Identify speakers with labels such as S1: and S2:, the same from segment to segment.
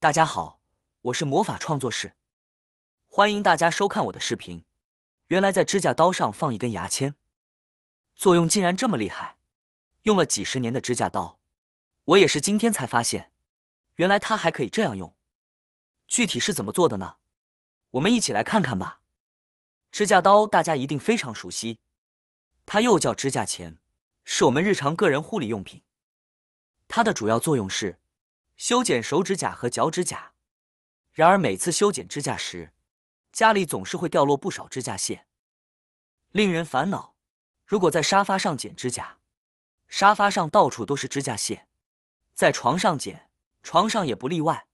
S1: 大家好，我是魔法创作室，欢迎大家收看我的视频。原来在指甲刀上放一根牙签，作用竟然这么厉害！用了几十年的指甲刀，我也是今天才发现，原来它还可以这样用。具体是怎么做的呢？我们一起来看看吧。指甲刀大家一定非常熟悉，它又叫指甲钳，是我们日常个人护理用品。它的主要作用是修剪手指甲和脚趾甲。然而每次修剪指甲时，家里总是会掉落不少指甲屑，令人烦恼。如果在沙发上剪指甲，沙发上到处都是指甲屑；在床上剪，床上也不例外。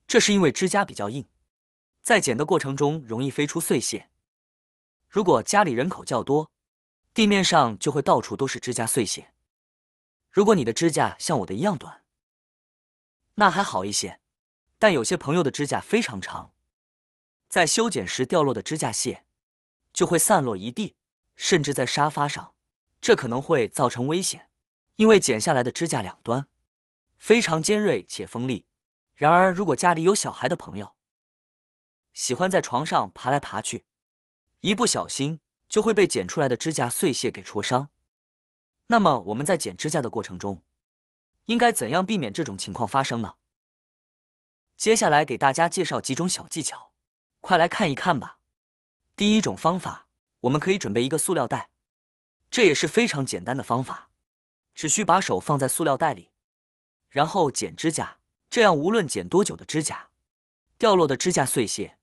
S1: 这是因为指甲比较硬，在剪的过程中容易飞出碎屑。如果家里人口较多，地面上就会到处都是指甲碎屑。如果你的指甲像我的一样短，那还好一些，但有些朋友的指甲非常长，在修剪时掉落的指甲屑就会散落一地，甚至在沙发上，这可能会造成危险，因为剪下来的指甲两端非常尖锐且锋利。然而，如果家里有小孩的朋友，喜欢在床上爬来爬去，一不小心就会被剪出来的指甲碎屑给戳伤。那么我们在剪指甲的过程中，应该怎样避免这种情况发生呢？接下来给大家介绍几种小技巧，快来看一看吧。第一种方法，我们可以准备一个塑料袋，这也是非常简单的方法，只需把手放在塑料袋里，然后剪指甲，这样无论剪多久的指甲，掉落的指甲碎屑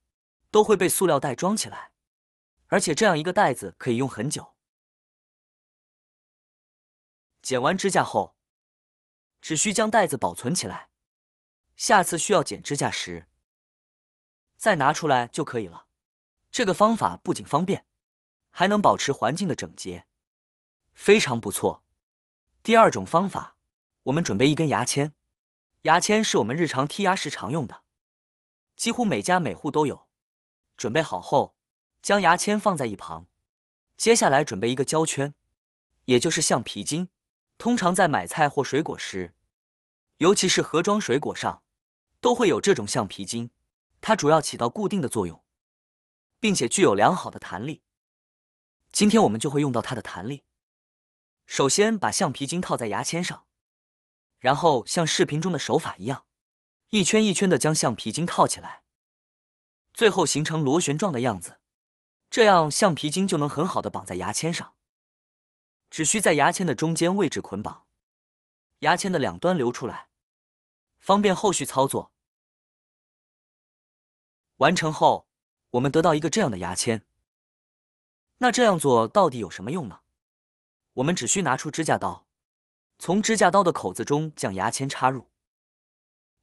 S1: 都会被塑料袋装起来，而且这样一个袋子可以用很久。剪完指甲后，只需将袋子保存起来，下次需要剪指甲时再拿出来就可以了。这个方法不仅方便，还能保持环境的整洁，非常不错。第二种方法，我们准备一根牙签。牙签是我们日常剔牙时常用的，几乎每家每户都有。准备好后，将牙签放在一旁。接下来准备一个胶圈，也就是橡皮筋。通常在买菜或水果时，尤其是盒装水果上，都会有这种橡皮筋，它主要起到固定的作用，并且具有良好的弹力。今天我们就会用到它的弹力。首先把橡皮筋套在牙签上，然后像视频中的手法一样，一圈一圈的将橡皮筋套起来，最后形成螺旋状的样子，这样橡皮筋就能很好的绑在牙签上。只需在牙签的中间位置捆绑，牙签的两端留出来，方便后续操作。完成后，我们得到一个这样的牙签。那这样做到底有什么用呢？我们只需拿出指甲刀，从指甲刀的口子中将牙签插入。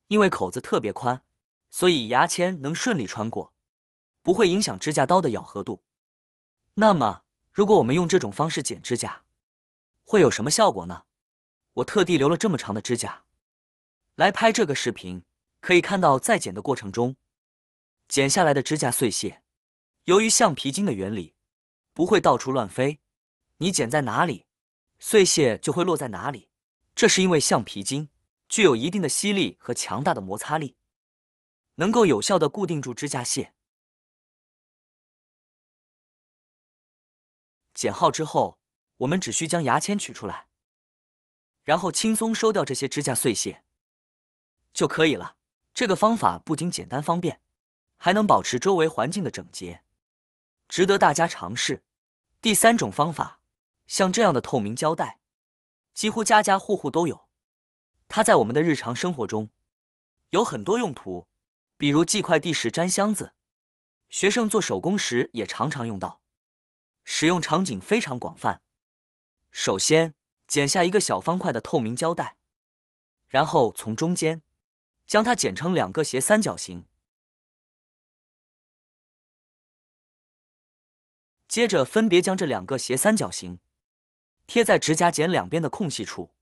S1: 因为口子特别宽，所以牙签能顺利穿过，不会影响指甲刀的咬合度。那么，如果我们用这种方式剪指甲，会有什么效果呢？我特地留了这么长的指甲来拍这个视频，可以看到在剪的过程中，剪下来的指甲碎屑，由于橡皮筋的原理，不会到处乱飞，你剪在哪里，碎屑就会落在哪里。这是因为橡皮筋具有一定的吸力和强大的摩擦力，能够有效地固定住指甲屑。剪好之后，我们只需将牙签取出来，然后轻松收掉这些指甲碎屑就可以了。这个方法不仅简单方便，还能保持周围环境的整洁，值得大家尝试。第三种方法，像这样的透明胶带，几乎家家户户都有。它在我们的日常生活中有很多用途，比如寄快递时粘箱子，学生做手工时也常常用到，使用场景非常广泛。首先，剪下一个小方块的透明胶带，然后从中间将它剪成两个斜三角形，接着分别将这两个斜三角形贴在指甲剪两边的空隙处，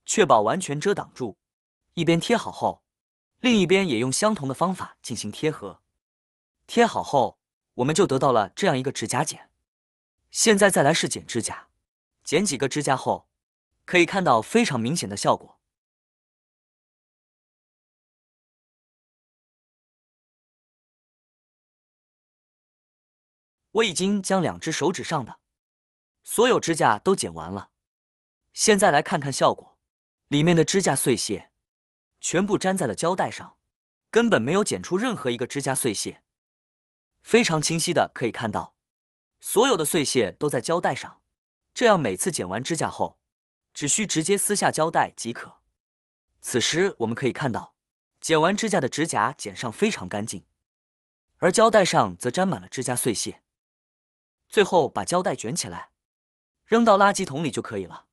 S1: 确保完全遮挡住。一边贴好后，另一边也用相同的方法进行贴合。贴好后，我们就得到了这样一个指甲剪。现在再来试剪指甲，剪几个指甲后，可以看到非常明显的效果。我已经将2只手指上的所有指甲都剪完了，现在来看看效果。里面的指甲碎屑全部粘在了胶带上，根本没有剪出任何一个指甲碎屑。非常清晰的可以看到，所有的碎屑都在胶带上。这样每次剪完指甲后，只需直接撕下胶带即可。此时我们可以看到，剪完指甲的指甲剪上非常干净，而胶带上则沾满了指甲碎屑。最后把胶带卷起来，扔到垃圾桶里就可以了。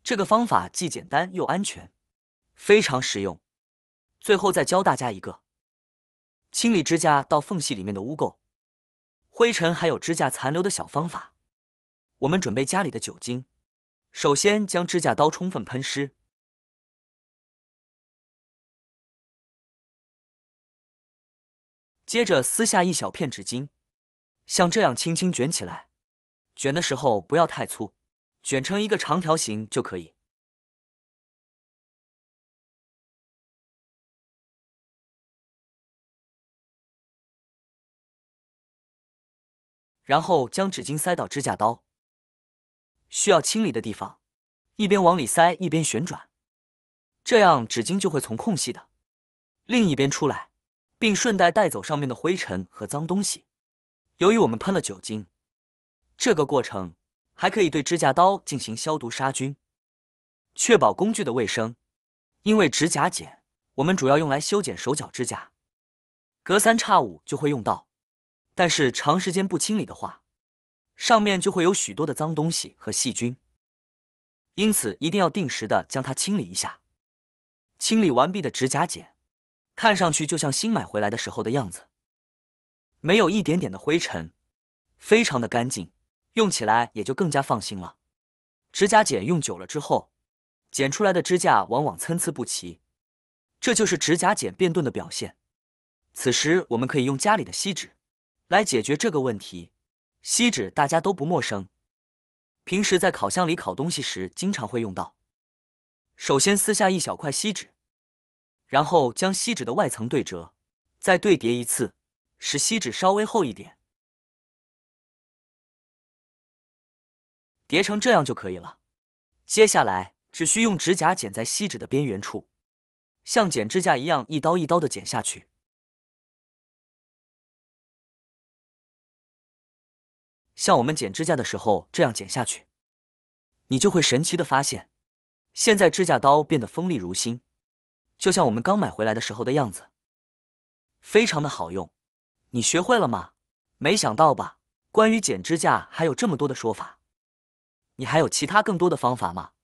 S1: 这个方法既简单又安全，非常实用。最后再教大家一个清理指甲到缝隙里面的污垢、灰尘还有指甲残留的小方法。我们准备家里的酒精，首先将指甲刀充分喷湿，接着撕下一小片纸巾，像这样轻轻卷起来，卷的时候不要太粗，卷成一个长条形就可以。然后将纸巾塞到指甲刀需要清理的地方，一边往里塞一边旋转，这样纸巾就会从空隙的另一边出来，并顺带带走上面的灰尘和脏东西。由于我们喷了酒精，这个过程还可以对指甲刀进行消毒杀菌，确保工具的卫生。因为指甲剪我们主要用来修剪手脚指甲，隔三差五就会用到，但是长时间不清理的话，上面就会有许多的脏东西和细菌，因此一定要定时的将它清理一下。清理完毕的指甲剪看上去就像新买回来的时候的样子，没有一点点的灰尘，非常的干净，用起来也就更加放心了。指甲剪用久了之后，剪出来的指甲往往参差不齐，这就是指甲剪变钝的表现。此时我们可以用家里的锡纸来解决这个问题。锡纸大家都不陌生，平时在烤箱里烤东西时经常会用到。首先撕下一小块锡纸，然后将锡纸的外层对折，再对叠一次，使锡纸稍微厚一点，叠成这样就可以了。接下来只需用指甲剪在锡纸的边缘处，像剪指甲一样一刀一刀的剪下去。像我们剪指甲的时候这样剪下去，你就会神奇的发现，现在指甲刀变得锋利如新，就像我们刚买回来的时候的样子，非常的好用。你学会了吗？没想到吧？关于剪指甲还有这么多的说法，你还有其他更多的方法吗？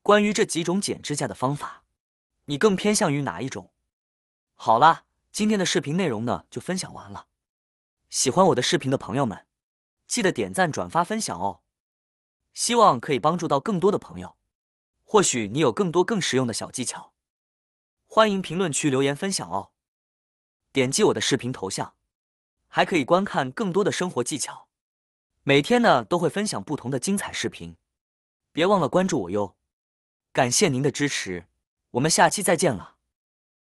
S1: 关于这几种剪指甲的方法，你更偏向于哪一种？好啦，今天的视频内容呢就分享完了。喜欢我的视频的朋友们，记得点赞、转发、分享哦。希望可以帮助到更多的朋友。或许你有更多更实用的小技巧，欢迎评论区留言分享哦。点击我的视频头像，还可以观看更多的生活技巧。每天呢都会分享不同的精彩视频，别忘了关注我哟。感谢您的支持，我们下期再见了。